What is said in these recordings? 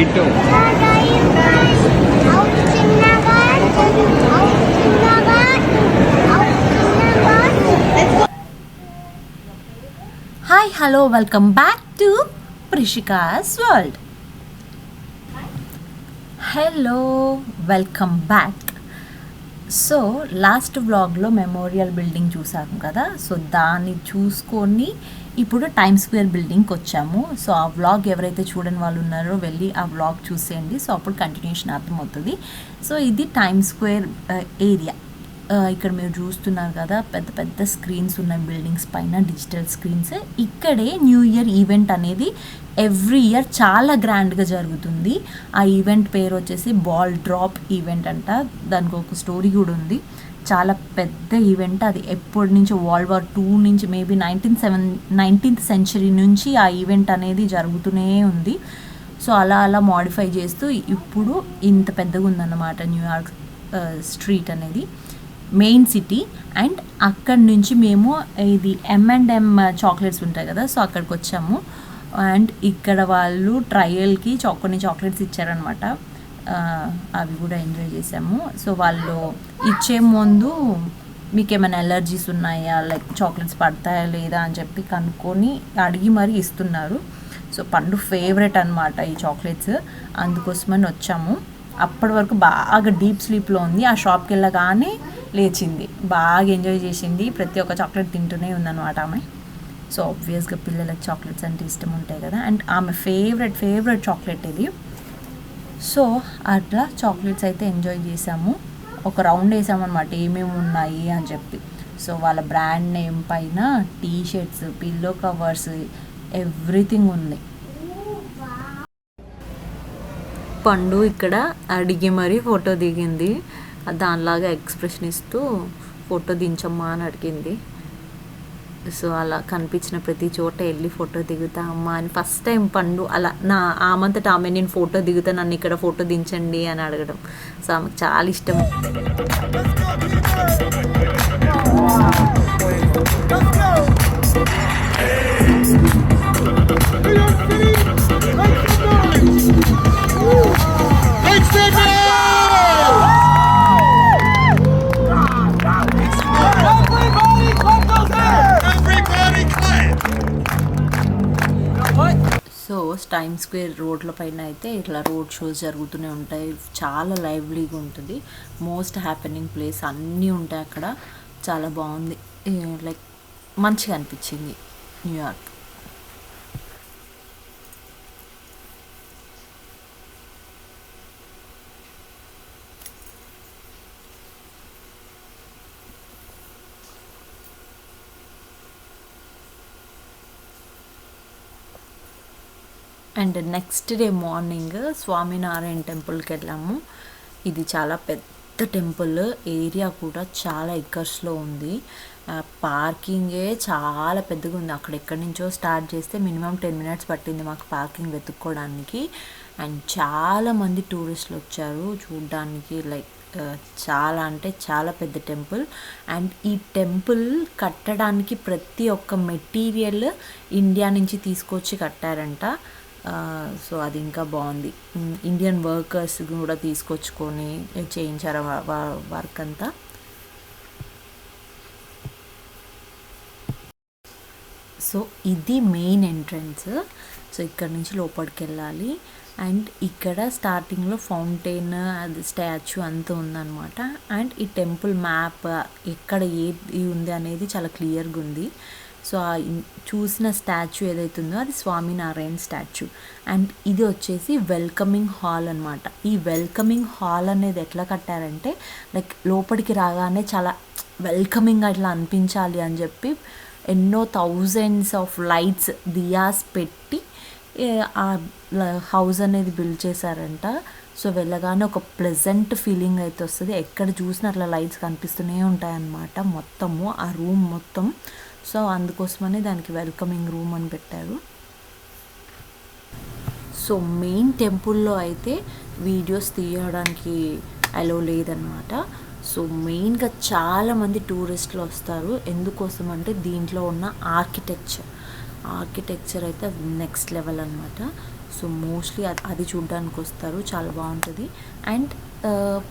Ditto. Hi, hello, welcome back to Prishika's World. Hello, welcome back. So last వ్లాగ్లో memorial building చూసాము కదా, so దాన్ని చూసుకొని ఇప్పుడు టైమ్ స్క్వేర్ బిల్డింగ్కి వచ్చాము. సో ఆ వ్లాగ్ ఎవరైతే చూడని వాళ్ళు ఉన్నారో వెళ్ళి ఆ వ్లాగ్ చూసేయండి. సో అప్పుడు కంటిన్యూషన్ అర్థమవుతుంది. సో ఇది టైమ్ స్క్వేర్ ఏరియా. ఇక్కడ మీరు చూస్తున్నారు కదా, పెద్ద పెద్ద స్క్రీన్స్ ఉన్నాయి బిల్డింగ్స్ పైన, డిజిటల్ స్క్రీన్స్. ఇక్కడే న్యూ ఇయర్ ఈవెంట్ అనేది ఎవ్రీ ఇయర్ చాలా గ్రాండ్గా జరుగుతుంది. ఆ ఈవెంట్ పేరు వచ్చేసి బాల్ డ్రాప్ ఈవెంట్ అంట. దానికి ఒక స్టోరీ కూడా ఉంది. చాలా పెద్ద ఈవెంట్ అది. ఎప్పటి నుంచి World War II నుంచి మేబీ 19th సెంచరీ నుంచి ఆ ఈవెంట్ అనేది జరుగుతూనే ఉంది. సో అలా అలా మోడిఫై చేస్తూ ఇప్పుడు ఇంత పెద్దగా ఉందన్నమాట న్యూయార్క్ స్ట్రీట్ అనేది, మెయిన్ సిటీ. అండ్ అక్కడి నుంచి మేము ఇది M&M చాక్లెట్స్ ఉంటాయి కదా, సో అక్కడికి వచ్చాము. అండ్ ఇక్కడ వాళ్ళు ట్రయల్కి కొన్ని చాక్లెట్స్ ఇచ్చారనమాట. అవి కూడా ఎంజాయ్ చేసాము. సో వాళ్ళు ఇచ్చే ముందు మీకు ఏమైనా ఎలర్జీస్ ఉన్నాయా, లైక్ చాక్లెట్స్ పడతాయా లేదా అని చెప్పి కనుక్కొని అడిగి మరీ ఇస్తున్నారు. సో పండు ఫేవరెట్ అనమాట ఈ చాక్లెట్స్, అందుకోసమని వచ్చాము. అప్పటి వరకు బాగా డీప్ స్లీప్లో ఉంది. ఆ షాప్కి వెళ్ళగానే లేచింది, బాగా ఎంజాయ్ చేసింది, ప్రతి ఒక్క చాక్లెట్ తింటూనే ఉందన్నమాట ఆమె. సో ఆబ్వియస్గా పిల్లలకి చాక్లెట్స్ అంటే ఇష్టం ఉంటాయి కదా, అండ్ ఆమె ఫేవరెట్ చాక్లెట్ ఇది. సో అట్లా చాక్లెట్స్ అయితే ఎంజాయ్ చేసాము. ఒక రౌండ్ వేసామన్నమాట ఏమేమి ఉన్నాయి అని చెప్పి. సో వాళ్ళ బ్రాండ్ నేమ్ పైన T shirts, pillow covers, everything ఉంది. పండు ఇక్కడ అడిగి మరీ ఫోటో దిగింది. దానిలాగా ఎక్స్ప్రెషన్ ఇస్తూ ఫోటో దించమ్మా అని అడిగింది. సో అలా కనిపించిన ప్రతి చోట వెళ్ళి ఫోటో దిగుతా అమ్మా అని. ఫస్ట్ టైం పండు అలా ఆమంతటా ఆమె నేను ఫోటో దిగుతా, నన్ను ఇక్కడ ఫోటో దించండి అని అడగడం. సో ఆమెకు చాలా ఇష్టం. సో టైమ్ స్క్వేర్ రోడ్ల పైన అయితే ఇట్లా రోడ్ షోస్ జరుగుతూనే ఉంటాయి. చాలా లైవ్లీగా ఉంటుంది. మోస్ట్ హ్యాపెనింగ్ ప్లేస్ అన్నీ ఉంటాయి అక్కడ. చాలా బాగుంది, లైక్ మంచిగా అనిపించింది New York. And next day morning Swaminarayan టెంపుల్కి వెళ్ళాము. ఇది చాలా పెద్ద టెంపుల్, ఏరియా కూడా చాలా ఎకర్స్లో ఉంది. పార్కింగే చాలా పెద్దగా ఉంది. అక్కడ ఎక్కడి నుంచో స్టార్ట్ చేస్తే మినిమం 10 minutes పట్టింది మాకు పార్కింగ్ వెతుక్కోవడానికి. అండ్ చాలామంది టూరిస్టులు వచ్చారు చూడడానికి. లైక్ చాలా అంటే చాలా పెద్ద టెంపుల్. అండ్ ఈ టెంపుల్ కట్టడానికి ప్రతి ఒక్క మెటీరియల్ ఇండియా నుంచి తీసుకొచ్చి కట్టారంట. సో అది ఇంకా బాగుంది. ఇండియన్ వర్కర్స్ కూడా తీసుకొచ్చుకొని చేయించారు వర్క్ అంతా. సో ఇది మెయిన్ ఎంట్రన్స్. సో ఇక్కడ నుంచి లోపలికి వెళ్ళాలి. అండ్ ఇక్కడ స్టార్టింగ్లో ఫౌంటైన్, అది స్టాచ్యూ అంతా ఉందన్నమాట. అండ్ ఈ టెంపుల్ మ్యాప్ ఎక్కడ ఏది ఉంది అనేది చాలా క్లియర్గా ఉంది. సో ఆ చూసిన స్టాచ్యూ ఏదైతే ఉందో అది స్వామినారాయణ స్టాచ్యూ. అండ్ ఇది వచ్చేసి వెల్కమింగ్ హాల్ అనమాట. ఈ వెల్కమింగ్ హాల్ అనేది ఎట్లా కట్టారంటే, లైక్ లోపలికి రాగానే చాలా వెల్కమింగ్ అట్లా అనిపించాలి అని చెప్పి ఎన్నో థౌజండ్స్ ఆఫ్ లైట్స్, దియాస్ పెట్టి ఆ హౌస్ అనేది బిల్డ్ చేశారంట. సో వెళ్ళగానే ఒక ప్లెజెంట్ ఫీలింగ్ అయితే వస్తుంది. ఎక్కడ చూసినా అట్లా లైట్స్ కనిపిస్తూనే ఉంటాయన్నమాట మొత్తము, ఆ రూమ్ మొత్తం. సో అందుకోసమని దానికి వెల్కమింగ్ రూమ్ అని పెట్టారు. సో మెయిన్ టెంపుల్లో అయితే వీడియోస్ తీయడానికి అలో లేదనమాట. సో మెయిన్గా చాలామంది టూరిస్టులు వస్తారు. ఎందుకోసం అంటే దీంట్లో ఉన్న ఆర్కిటెక్చర్ అయితే నెక్స్ట్ లెవెల్ అనమాట. సో మోస్ట్లీ అది చూడడానికి వస్తారు, చాలా బాగుంటుంది. అండ్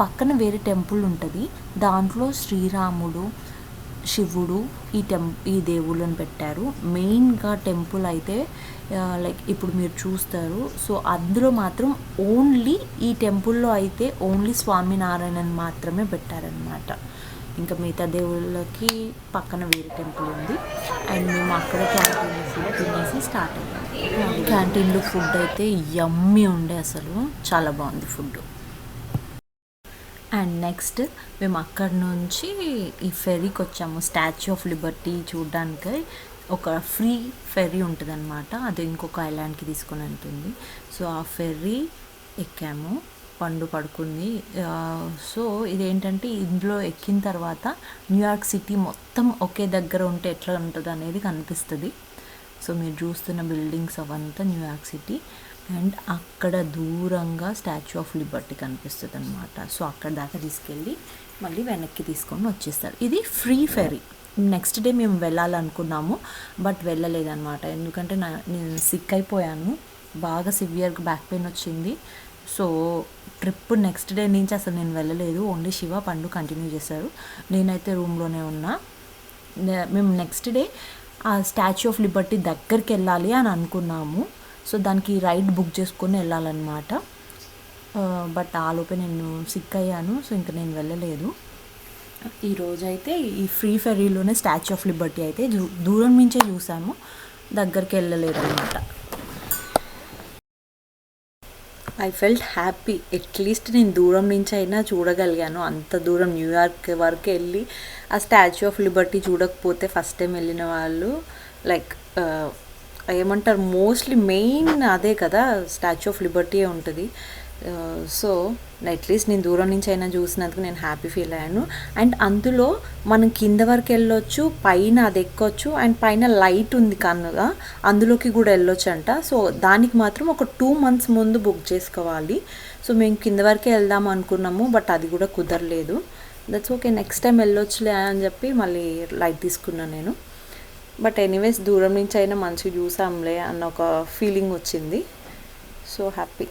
పక్కన వేరే టెంపుల్ ఉంటుంది, దాంట్లో శ్రీరాముడు, శివుడు ఈ దేవుళ్ళని పెట్టారు. మెయిన్గా టెంపుల్ అయితే లైక్ ఇప్పుడు మీరు చూస్తారు. సో అందులో మాత్రం ఓన్లీ ఈ టెంపుల్లో అయితే ఓన్లీ స్వామినారాయణని మాత్రమే పెట్టారనమాట. ఇంకా మిగతా దేవుళ్ళకి పక్కన వేరే టెంపుల్ ఉంది. అండ్ మేము అక్కడ క్యాంటీన్లో ఫుడ్ తినేసి స్టార్ట్ అయ్యాము. క్యాంటీన్లో ఫుడ్ అయితే యమ్మీ ఉండే, అసలు చాలా బాగుంది ఫుడ్. అండ్ నెక్స్ట్ మేము అక్కడ నుంచి ఈ ఫెర్రీకి వచ్చాము, స్టాచ్యూ ఆఫ్ లిబర్టీ చూడడానికి. ఒక ఫ్రీ ఫెర్రీ ఉంటుంది అనమాట, అది ఇంకొక ఐలాండ్కి తీసుకొని వెళ్తుంది. సో ఆ ఫెర్రీ ఎక్కాము, పండు పడుకుంది. సో ఇదేంటంటే ఇందులో ఎక్కిన తర్వాత న్యూయార్క్ సిటీ మొత్తం ఒకే దగ్గర ఉంటే ఎట్లా ఉంటుంది అనేది కనిపిస్తుంది. సో మీరు చూస్తున్న బిల్డింగ్స్ అవంతా న్యూయార్క్ సిటీ. అండ్ అక్కడ దూరంగా స్టాచ్యూ ఆఫ్ లిబర్టీ కనిపిస్తుంది అనమాట. సో అక్కడ దాకా తీసుకెళ్ళి మళ్ళీ వెనక్కి తీసుకొని వచ్చేస్తారు. ఇది ఫ్రీ ఫెరీ. నెక్స్ట్ డే మేము వెళ్ళాలనుకున్నాము, బట్ వెళ్ళలేదన్నమాట. ఎందుకంటే నేను సిక్ అయిపోయాను, బాగా సివియర్గా బ్యాక్ పెయిన్ వచ్చింది. సో ట్రిప్ నెక్స్ట్ డే నుంచి అసలు నేను వెళ్ళలేదు, ఓన్లీ శివ పండు కంటిన్యూ చేశారు. నేనైతే రూమ్లోనే ఉన్నా. మేము నెక్స్ట్ డే ఆ స్టాచ్యూ ఆఫ్ లిబర్టీ దగ్గరికి వెళ్ళాలి అని అనుకున్నాము. సో దానికి రైడ్ బుక్ చేసుకొని వెళ్ళాలన్నమాట. బట్ ఆలోపే నేను సిక్ అయ్యాను, సో ఇంకా నేను వెళ్ళలేదు. ఈరోజైతే ఈ ఫ్రీ ఫెరీలోనే స్టాచ్యూ ఆఫ్ లిబర్టీ అయితే దూరం నుంచే చూసాము, దగ్గరికి వెళ్ళలేదు అనమాట. ఐ ఫెల్ట్ హ్యాపీ, అట్లీస్ట్ నేను దూరం నుంచి అయినా చూడగలిగాను. అంత దూరం న్యూయార్క్ వరకు వెళ్ళి ఆ స్టాచ్యూ ఆఫ్ లిబర్టీ చూడకపోతే ఫస్ట్ టైం వెళ్ళిన వాళ్ళు లైక్ ఏమంటారు, మోస్ట్లీ మెయిన్ అదే కదా, స్టాచ్యూ ఆఫ్ లిబర్టీయే ఉంటుంది. సో అట్లీస్ట్ నేను దూరం నుంచి అయినా చూసినందుకు నేను హ్యాపీ ఫీల్ అయ్యాను. అండ్ అందులో మనం కింద వరకు వెళ్ళొచ్చు, పైన అది ఎక్కొచ్చు, అండ్ పైన లైట్ ఉంది కనుక అందులోకి కూడా వెళ్ళొచ్చు అంట. సో దానికి మాత్రం ఒక 2 months ముందు బుక్ చేసుకోవాలి. సో మేము కింద వరకే వెళ్దాం అనుకున్నాము, బట్ అది కూడా కుదరలేదు. దట్స్ ఓకే, నెక్స్ట్ టైం వెళ్ళొచ్చులే అని చెప్పి మళ్ళీ లైట్ తీసుకున్నాను నేను. బట్ ఎనీవేస్ దూరం నుంచి అయినా మంచిగా చూసాంలే అన్న ఒక ఫీలింగ్ వచ్చింది. So happy.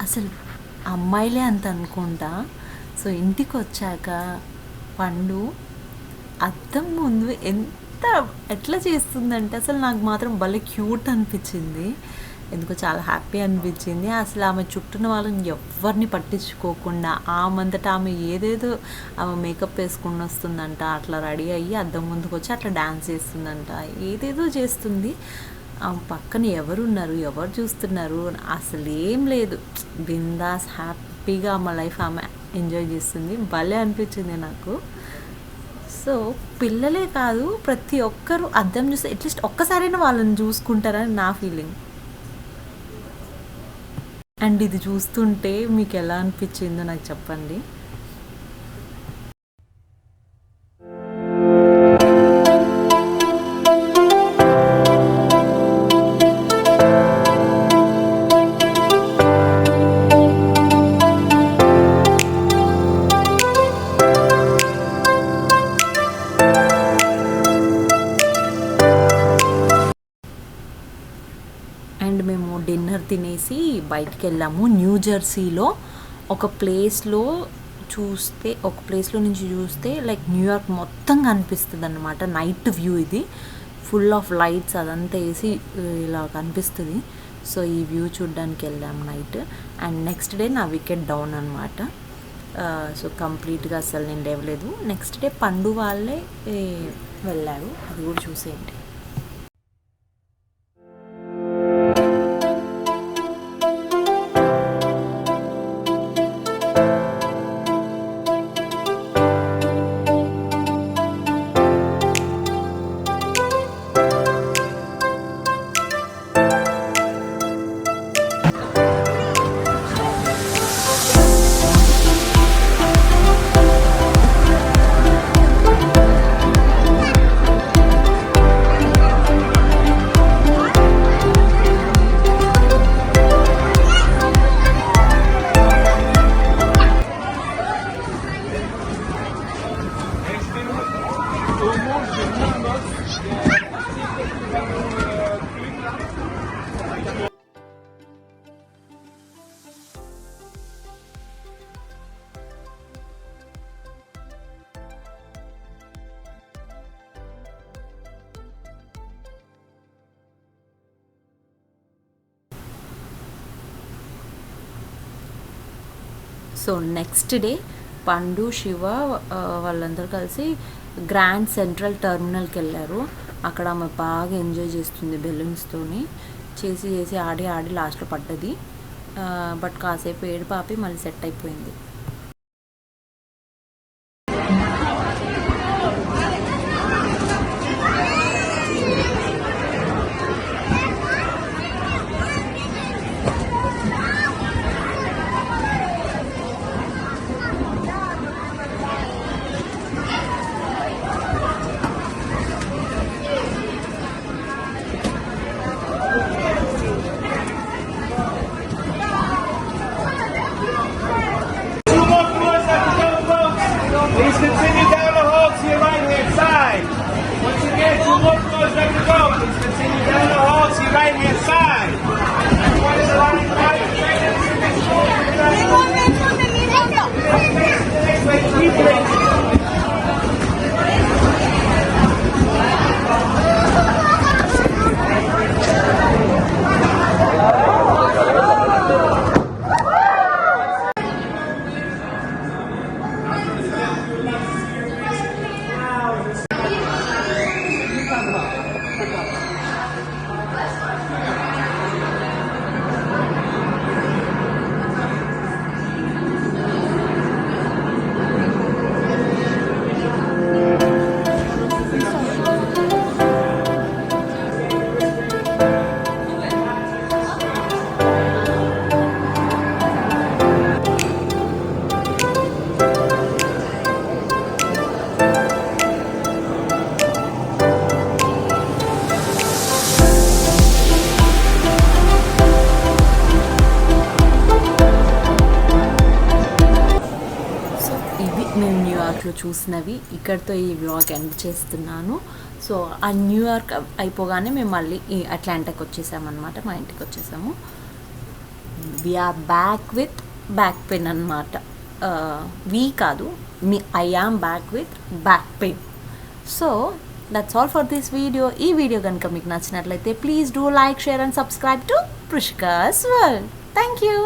అసలు అమ్మాయిలే అంత అనుకుంటా. సో ఇంటికి వచ్చాక పండు అద్దం ముందు ఎట్లా చేస్తుందంటే అసలు నాకు మాత్రం భలే క్యూట్ అనిపించింది. ఎందుకో చాలా హ్యాపీ అనిపించింది. అసలు ఆమె చుట్టూన వాళ్ళని ఎవరిని పట్టించుకోకుండా ఆమంతటా ఆమె ఏదేదో ఆమె మేకప్ వేసుకుని వస్తుందంట, అట్లా రెడీ అయ్యి అద్దం ముందుకు వచ్చి అట్లా డ్యాన్స్ చేస్తుందంట, ఏదేదో చేస్తుంది. ఆమె పక్కన ఎవరున్నారు, ఎవరు చూస్తున్నారు, అసలు ఏం లేదు, బిందాస్ హ్యాపీగా ఆమె లైఫ్ ఆమె ఎంజాయ్ చేస్తుంది. భలే అనిపించింది నాకు. సో పిల్లలే కాదు, ప్రతి ఒక్కరు అద్దం చూస్తే అట్లీస్ట్ ఒక్కసారైనా వాళ్ళని చూసుకుంటారని నా ఫీలింగ్. అండ్ ఇది చూస్తుంటే మీకు ఎలా అనిపించిందో నాకు చెప్పండి. అండ్ మేము డిన్నర్ తినేసి బయటికి వెళ్ళాము. న్యూ జెర్సీలో ఒక ప్లేస్లో నుంచి చూస్తే లైక్ న్యూయార్క్ మొత్తం కనిపిస్తుంది అన్నమాట. నైట్ వ్యూ ఇది, ఫుల్ ఆఫ్ లైట్స్ అదంతా వేసి ఇలా కనిపిస్తుంది. సో ఈ వ్యూ చూడడానికి వెళ్ళాము నైట్. అండ్ నెక్స్ట్ డే నా వికెట్ డౌన్ అనమాట. సో కంప్లీట్గా అసలు నేను లేవలేదు. నెక్స్ట్ డే పండు వాళ్ళే వెళ్ళారు, అది కూడా చూసేయండి. సో నెక్స్ట్ డే పండు, శివ వాళ్ళందరూ కలిసి గ్రాండ్ సెంట్రల్ టర్మినల్కి వెళ్ళారు. అక్కడ ఆమె బాగా ఎంజాయ్ చేస్తుంది బెలూన్స్తోని. చేసి ఆడి లాస్ట్లో పడ్డది. బట్ కాసేపు ఏడుపాపి మళ్ళీ సెట్ అయిపోయింది. మేము న్యూయార్క్లో చూసినవి. ఇక్కడితో ఈ వ్లాగ్ ఎండ్ చేస్తున్నాను. సో ఆ న్యూయార్క్ అయిపోగానే మేము మళ్ళీ అట్లాంటాకి వచ్చేసామన్నమాట, మా ఇంటికి వచ్చేసాము. We are back with back pain అనమాట. వీ కాదు, I am back with back pain. So that's all for this video. ఈ వీడియో కనుక మీకు నచ్చినట్లయితే please do like, share and subscribe to Prushika's world. Thank you.